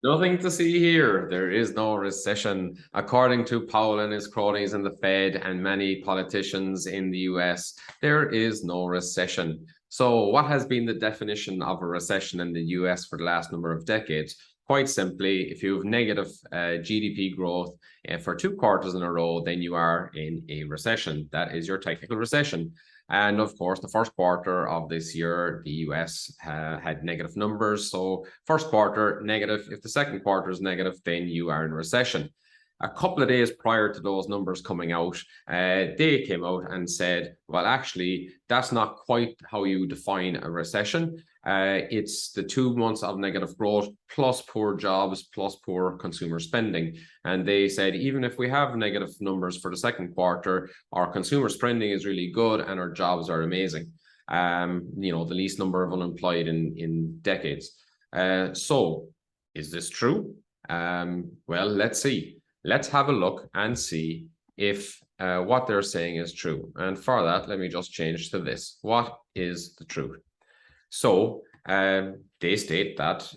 Nothing to see here. There is no recession. According to Powell and his cronies in the Fed and many politicians in the US, there is no recession. So, what has been the definition of a recession in the US for the last number of decades? Quite simply, if you have negative GDP growth for 2 quarters in a row, then you are in a recession. That is your technical recession. And of course, the first quarter of this year, the US had negative numbers. So first quarter negative. If the second quarter is negative, then you are in recession. A couple of days prior to those numbers coming out, they came out and said, well, actually, that's not quite how you define a recession. It's the 2 months of negative growth plus poor jobs plus poor consumer spending. And they said, even if we have negative numbers for the second quarter, our consumer spending is really good and our jobs are amazing. The least number of unemployed in decades. So is this true? Well, let's see. Let's have a look and see if what they're saying is true. And for that, let me just change to this. What is the truth? So they state that,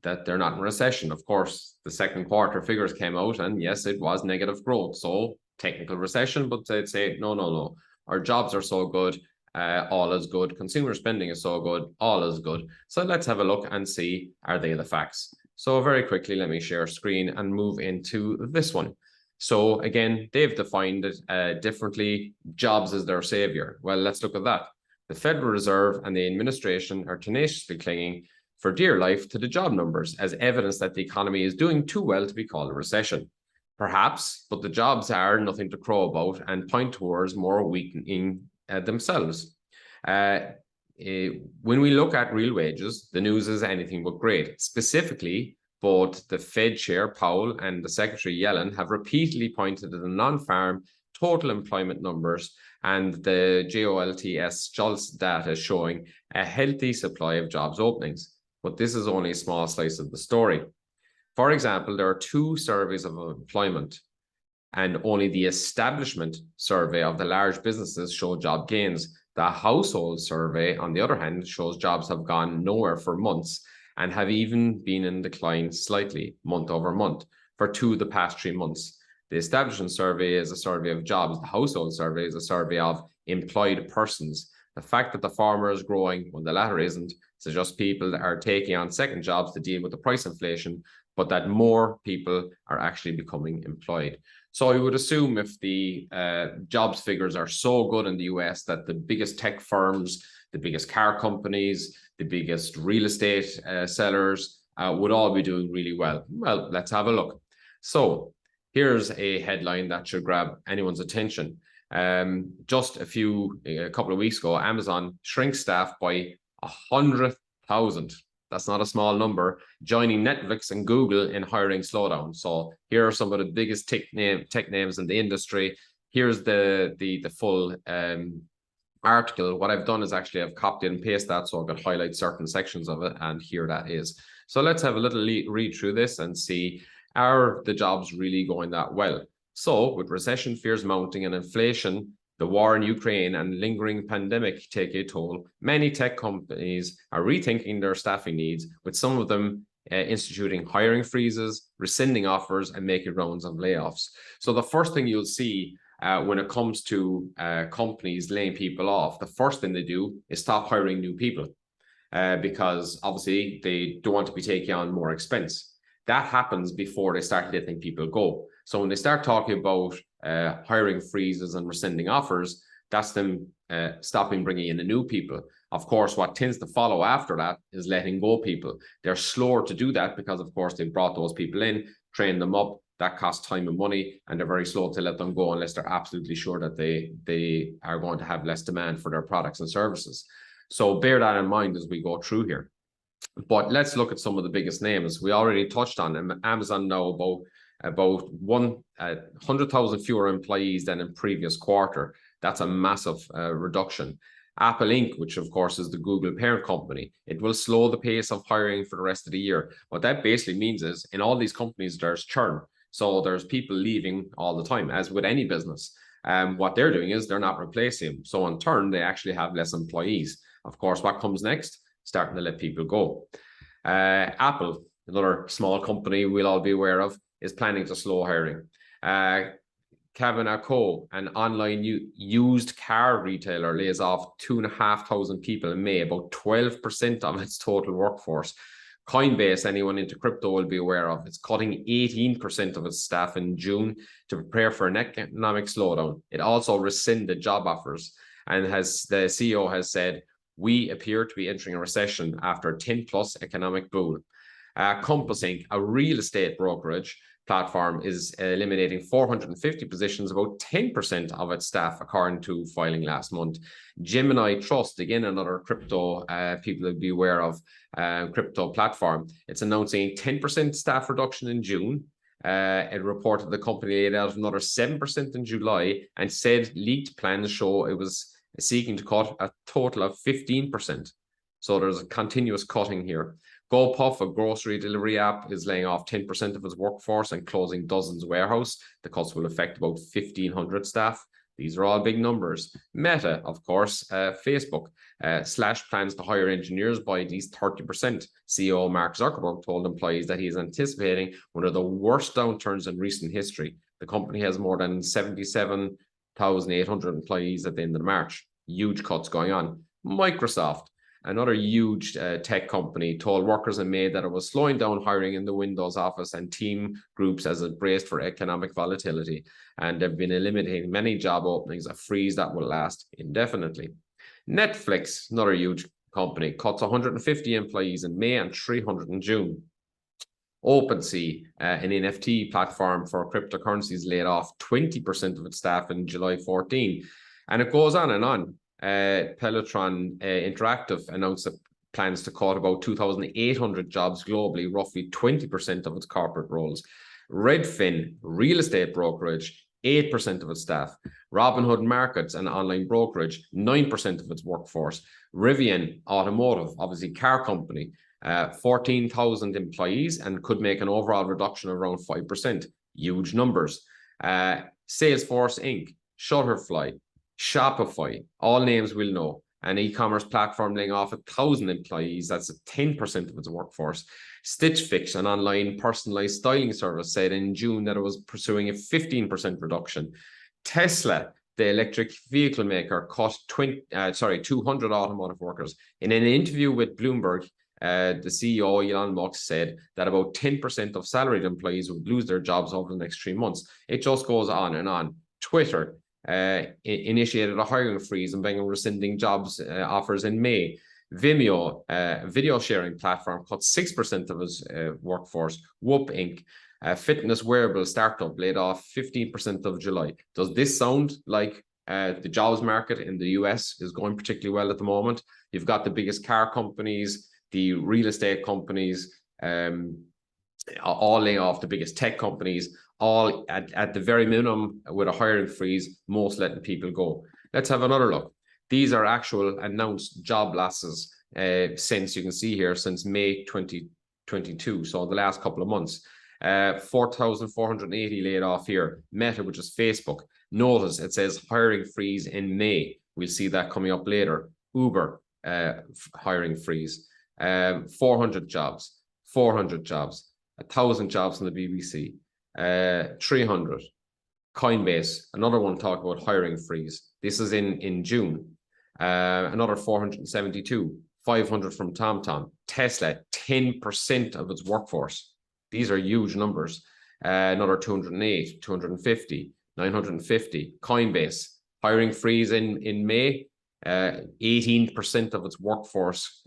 that they're not in recession. Of course, the second quarter figures came out and yes, it was negative growth. So technical recession, but they'd say, no. Our jobs are so good. All is good. Consumer spending is so good. All is good. So let's have a look and see, are they the facts? So very quickly, let me share screen and move into this one. So again, they've defined it differently. Jobs is their savior. Well, let's look at that. The Federal Reserve and the administration are tenaciously clinging for dear life to the job numbers as evidence that the economy is doing too well to be called a recession. Perhaps, but the jobs are nothing to crow about and point towards more weakening themselves. When we look at real wages, the news is anything but great. Specifically, both the Fed Chair Powell and the Secretary Yellen have repeatedly pointed to the non-farm total employment numbers and the JOLTS data showing a healthy supply of jobs openings. But this is only a small slice of the story. For example, there are 2 surveys of employment, and only the establishment survey of the large businesses show job gains. The household survey, on the other hand, shows jobs have gone nowhere for months and have even been in decline slightly month over month for 2 of the past 3 months. The establishment survey is a survey of jobs. The household survey is a survey of employed persons. The fact that the former is growing when the latter isn't suggests people that are taking on second jobs to deal with the price inflation, but that more people are actually becoming employed. So I would assume if the jobs figures are so good in the US that the biggest tech firms, the biggest car companies, the biggest real estate sellers would all be doing really well. Well, let's have a look. So here's a headline that should grab anyone's attention. Just a couple of weeks ago, Amazon shrinks staff by 100,000. That's not a small number, joining Netflix and Google in hiring slowdown. So here are some of the biggest tech names in the industry. Here's the full article. What I've done is actually I've copied and pasted that so I could highlight certain sections of it, and here that is. So let's have a little read through this and see, are the jobs really going that well? So with recession fears mounting and inflation, the war in Ukraine and lingering pandemic take a toll, many tech companies are rethinking their staffing needs, with some of them instituting hiring freezes, rescinding offers, and making rounds of layoffs. So the first thing you'll see when it comes to companies laying people off, the first thing they do is stop hiring new people because obviously they don't want to be taking on more expense. That happens before they start letting people go. So when they start talking about hiring freezes and rescinding offers, that's them stopping bringing in the new people. Of course, what tends to follow after that is letting go people. They're slower to do that because, of course, they've brought those people in, trained them up. That costs time and money, and they're very slow to let them go unless they're absolutely sure that they are going to have less demand for their products and services. So bear that in mind as we go through here. But let's look at some of the biggest names. We already touched on them. Amazon now about 100,000 fewer employees than in previous quarter. That's a massive reduction. Apple Inc., which of course is the Google parent company, it will slow the pace of hiring for the rest of the year. What that basically means is in all these companies, there's churn. So there's people leaving all the time, as with any business. What they're doing is they're not replacing them. So in turn, they actually have less employees. Of course, what comes next? Starting to let people go. Apple, another small company we'll all be aware of, is planning to slow hiring. Cavan & Co., an online used car retailer, lays off 2,500 people in May, about 12% of its total workforce. Coinbase, anyone into crypto will be aware of, it's cutting 18% of its staff in June to prepare for an economic slowdown. It also rescinded job offers, and the CEO has said, we appear to be entering a recession after a 10-plus economic boom. Compass Inc., a real estate brokerage platform, is eliminating 450 positions, about 10% of its staff, according to filing last month. Gemini Trust, again, another crypto people will be aware of, crypto platform, it's announcing a 10% staff reduction in June. It reported the company laid out another 7% in July and said leaked plans show it was seeking to cut a total of 15%. So there's a continuous cutting here. GoPuff, a grocery delivery app, is laying off 10% of its workforce and closing dozens of warehouses. The cuts will affect about 1,500 staff. These are all big numbers. Meta, of course, Facebook, slash plans to hire engineers by at least 30%. CEO Mark Zuckerberg told employees that he is anticipating one of the worst downturns in recent history. The company has more than 77,800 employees at the end of March. Huge cuts going on. Microsoft, another huge tech company, told workers in May that it was slowing down hiring in the Windows office and team groups as it braced for economic volatility. And they've been eliminating many job openings, a freeze that will last indefinitely. Netflix, another huge company, cuts 150 employees in May and 300 in June. OpenSea, an NFT platform for cryptocurrencies, laid off 20% of its staff in July 14. And it goes on and on. Peloton Interactive announced that plans to cut about 2,800 jobs globally, roughly 20% of its corporate roles. Redfin, real estate brokerage, 8% of its staff. Robinhood Markets, an online brokerage, 9% of its workforce. Rivian Automotive, obviously car company, 14,000 employees and could make an overall reduction of around 5%. Huge numbers. Salesforce Inc., Shutterfly, Shopify, all names we'll know. An e-commerce platform laying off 1,000 employees. That's 10% of its workforce. Stitch Fix, an online personalized styling service, said in June that it was pursuing a 15% reduction. Tesla, the electric vehicle maker, cut 200 automotive workers. In an interview with Bloomberg, the CEO, Elon Musk, said that about 10% of salaried employees would lose their jobs over the next 3 months. It just goes on and on. Twitter initiated a hiring freeze and began rescinding jobs offers in May. Vimeo, video sharing platform, cut 6% of its workforce. Whoop Inc., a fitness wearable startup, laid off 15% of July. Does this sound like the jobs market in the US is going particularly well at the moment? You've got the biggest car companies, the real estate companies, all laying off, the biggest tech companies, all at the very minimum with a hiring freeze, most letting people go. Let's have another look. These are actual announced job losses since, you can see here, since May 2022, so the last couple of months. 4,480 laid off here. Meta, which is Facebook. Notice it says hiring freeze in May. We'll see that coming up later. Uber, hiring freeze. 400 jobs. 1,000 jobs in the BBC. 300. Coinbase, another one talk about hiring freeze. This is in June. Another 472. 500 from TomTom. Tesla, 10% of its workforce. These are huge numbers. Another 208, 250, 950. Coinbase, hiring freeze in May. 18% of its workforce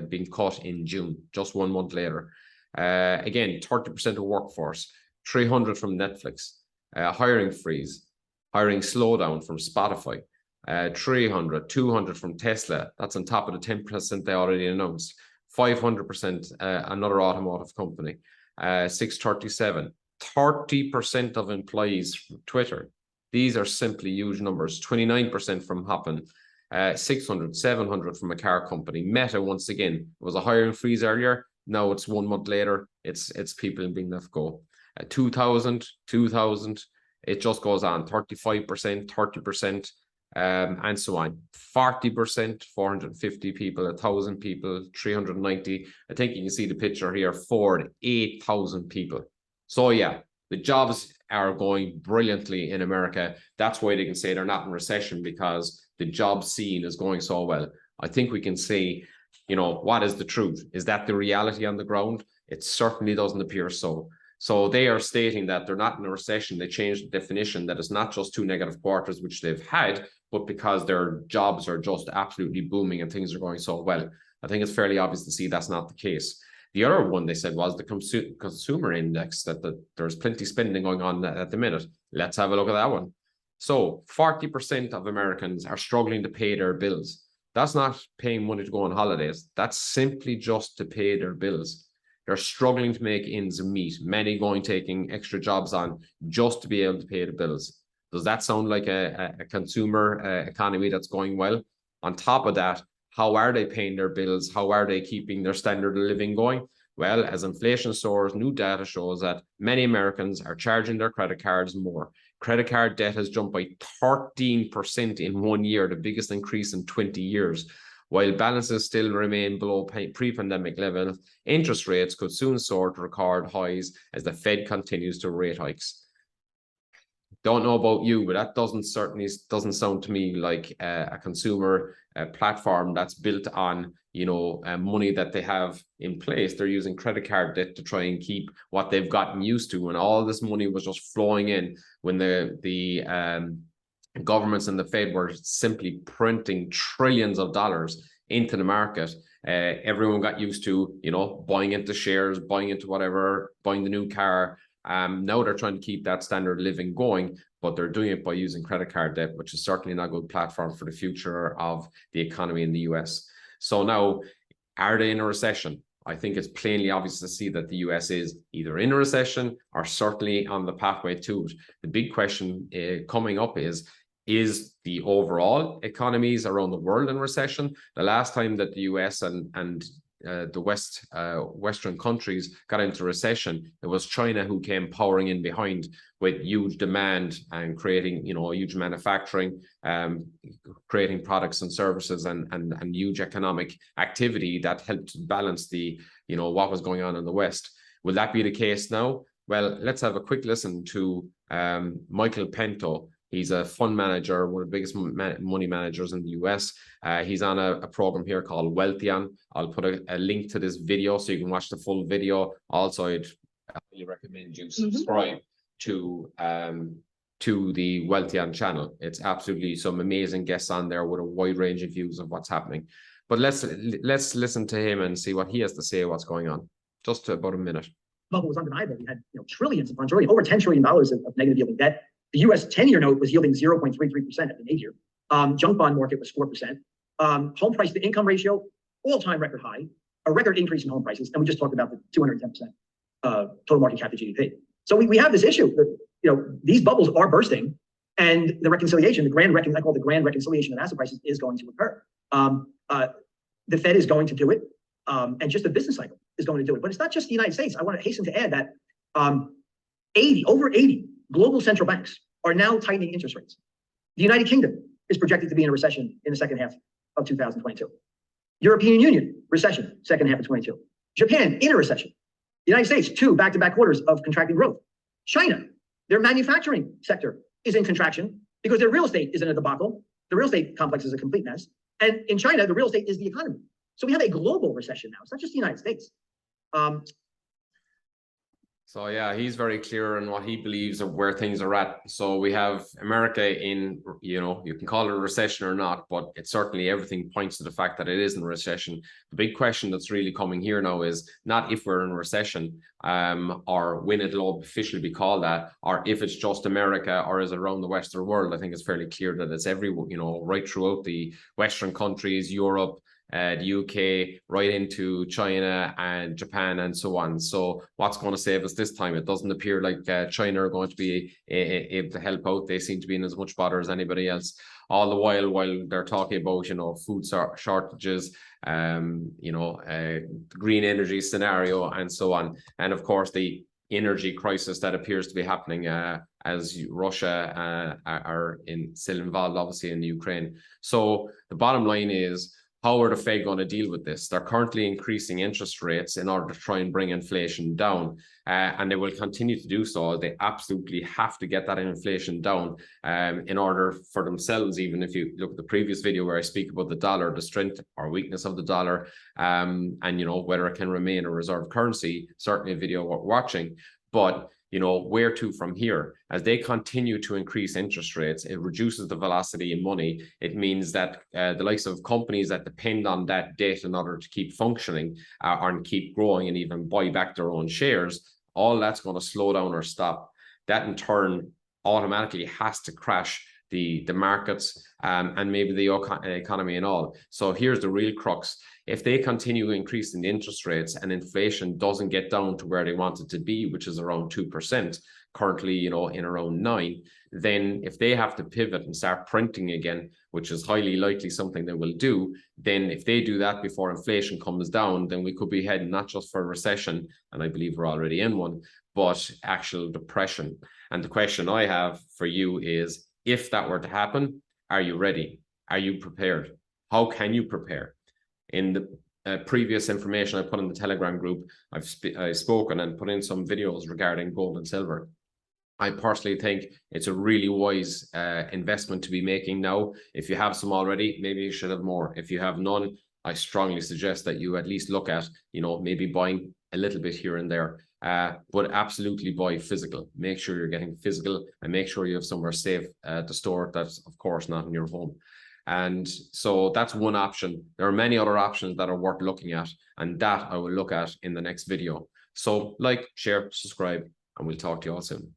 being cut in June, just 1 month later. Again, 30% of workforce. 300 from Netflix. Hiring freeze. Hiring slowdown from Spotify. 300, 200 from Tesla. That's on top of the 10% they already announced. 500%, another automotive company. 637. 30% of employees from Twitter. These are simply huge numbers. 29% from Hopin. 600, 700 from a car company. Meta, once again, it was a hiring freeze earlier. Now it's 1 month later. It's people being left go. 2,000. It just goes on. 35%, 30%. and so on. 40%, 450 people, 1,000 people, 390. I think you can see the picture here, Ford, 8,000 people. So yeah, the jobs are going brilliantly in America. That's why they can say they're not in recession, because the job scene is going so well. I think we can say, you know, what is the truth? Is that the reality on the ground? It certainly doesn't appear so. So they are stating that they're not in a recession. They changed the definition, that it's not just 2 negative quarters, which they've had, but because their jobs are just absolutely booming and things are going so well. I think it's fairly obvious to see that's not the case. The other one they said was the consumer index, that there's plenty spending going on at the minute. Let's have a look at that one. So 40% of Americans are struggling to pay their bills. That's not paying money to go on holidays. That's simply just to pay their bills. They're struggling to make ends meet, many taking extra jobs on just to be able to pay the bills. Does that sound like a consumer economy that's going well? On top of that, how are they paying their bills? How are they keeping their standard of living going? Well, as inflation soars, new data shows that many Americans are charging their credit cards more. Credit card debt has jumped by 13% in 1 year, the biggest increase in 20 years. While balances still remain below pre-pandemic levels, interest rates could soon soar to record highs as the Fed continues to rate hikes. Don't know about you, but that certainly doesn't sound to me like a consumer platform that's built on, you know, money that they have in place. They're using credit card debt to try and keep what they've gotten used to, and all this money was just flowing in when the governments and the Fed were simply printing trillions of dollars into the market. Everyone got used to, you know, buying into shares, buying into whatever, buying the new car. Now they're trying to keep that standard of living going, but they're doing it by using credit card debt, which is certainly not a good platform for the future of the economy in the US. So now, are they in a recession? I think it's plainly obvious to see that the US is either in a recession or certainly on the pathway to it. The big question coming up is the overall economies around the world in recession? The last time that the US and the Western countries got into recession, it was China who came powering in behind with huge demand and creating, you know, huge manufacturing, creating products and services and huge economic activity that helped balance the, you know, what was going on in the West. Will that be the case now? Well, let's have a quick listen to Michael Pinto. He's a fund manager, one of the biggest money managers in the US. He's on a program here called Wealthion. I'll put a link to this video so you can watch the full video. Also, I'd highly recommend you subscribe to the Wealthion channel. It's absolutely some amazing guests on there with a wide range of views of what's happening. But let's listen to him and see what he has to say what's going on. Just about a minute. Bubble was undeniable. We had, you know, trillions of funds, over $10 trillion of negative yielding debt. The U.S. 10-year note was yielding 0.33% at the nadir. Junk bond market was 4%. Home price to income ratio, all-time record high, a record increase in home prices. And we just talked about the 210% total market cap to GDP. So we have this issue that, you know, these bubbles are bursting, and the reconciliation, I call the grand reconciliation of asset prices, is going to occur. The Fed is going to do it, and just the business cycle is going to do it. But it's not just the United States. I want to hasten to add that over 80 global central banks are now tightening interest rates. The United Kingdom is projected to be in a recession in the second half of 2022. European Union, recession, second half of 22. Japan, in a recession. The United States, 2 back-to-back quarters of contracting growth. China, their manufacturing sector is in contraction because their real estate is in a debacle. The real estate complex is a complete mess. And in China, the real estate is the economy. So we have a global recession now. It's not just the United States. So yeah, he's very clear on what he believes of where things are at. So we have America in, you know, you can call it a recession or not, but it's certainly everything points to the fact that it is in a recession. The big question that's really coming here now is not if we're in a recession, or when it'll officially be called that, or if it's just America or is it around the Western world. I think it's fairly clear that it's everywhere, you know, right throughout the Western countries, Europe, the UK, right into China and Japan and so on. So what's going to save us this time? It doesn't appear like China are going to be able to help out. They seem to be in as much bother as anybody else. All the while they're talking about, you know, food shortages, you know, green energy scenario and so on. And of course, the energy crisis that appears to be happening as Russia are still involved, obviously, in the Ukraine. So the bottom line is, how are the Fed going to deal with this? They're currently increasing interest rates in order to try and bring inflation down, and they will continue to do so. They absolutely have to get that inflation down in order for themselves. Even if you look at the previous video where I speak about the dollar, the strength or weakness of the dollar, and whether it can remain a reserve currency, certainly a video worth watching. But where to from here? As they continue to increase interest rates, it reduces the velocity in money. It means that the likes of companies that depend on that debt in order to keep functioning and keep growing and even buy back their own shares, all that's going to slow down or stop. That in turn automatically has to crash the markets and maybe the economy and all. So here's the real crux. If they continue increasing the interest rates and inflation doesn't get down to where they want it to be, which is around 2%, currently, in around 9%, then if they have to pivot and start printing again, which is highly likely something they will do, then if they do that before inflation comes down, then we could be heading not just for a recession, and I believe we're already in one, but actual depression. And the question I have for you is, if that were to happen, are you ready? Are you prepared? How can you prepare? In the previous information I put in the Telegram group, I've spoken and put in some videos regarding gold and silver. I personally think it's a really wise investment to be making now. If you have some already, maybe you should have more. If you have none, I strongly suggest that you at least look at, maybe buying a little bit here and there. But absolutely buy physical. Make sure you're getting physical and make sure you have somewhere safe to store it. That's, of course, not in your home. And so that's one option. There are many other options that are worth looking at, and that I will look at in the next video. So like, share, subscribe, and we'll talk to you all soon.